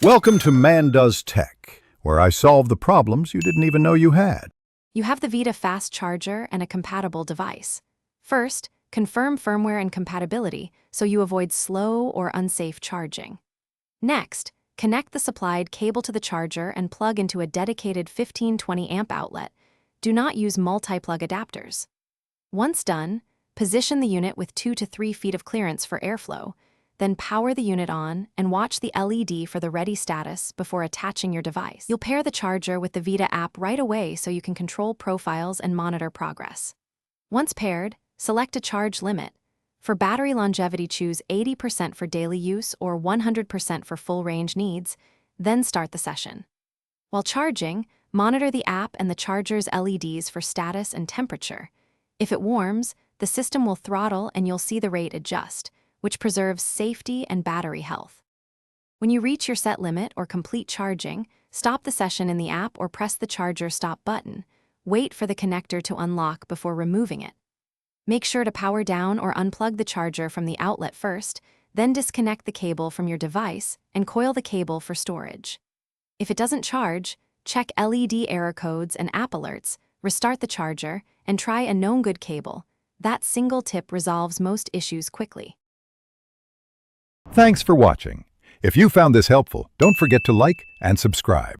Welcome to Man Does Tech, where I solve the problems you didn't even know you had. You have the Vida Fast Charger and a compatible device. First, confirm firmware and compatibility so you avoid slow or unsafe charging. Next, connect the supplied cable to the charger and plug into a dedicated 15-20 amp outlet. Do not use multi-plug adapters. Once done, position the unit with 2 to 3 feet of clearance for airflow, then power the unit on and watch the LED for the ready status before attaching your device. You'll pair the charger with the Vida app right away so you can control profiles and monitor progress. Once paired, select a charge limit. For battery longevity, choose 80% for daily use or 100% for full range needs, then start the session. While charging, monitor the app and the charger's LEDs for status and temperature. If it warms, the system will throttle and you'll see the rate adjust, which preserves safety and battery health. When you reach your set limit or complete charging, stop the session in the app or press the charger stop button. Wait for the connector to unlock before removing it. Make sure to power down or unplug the charger from the outlet first, then disconnect the cable from your device and coil the cable for storage. If it doesn't charge, check LED error codes and app alerts, restart the charger, and try a known good cable. That single tip resolves most issues quickly. Thanks for watching. If you found this helpful, don't forget to like and subscribe.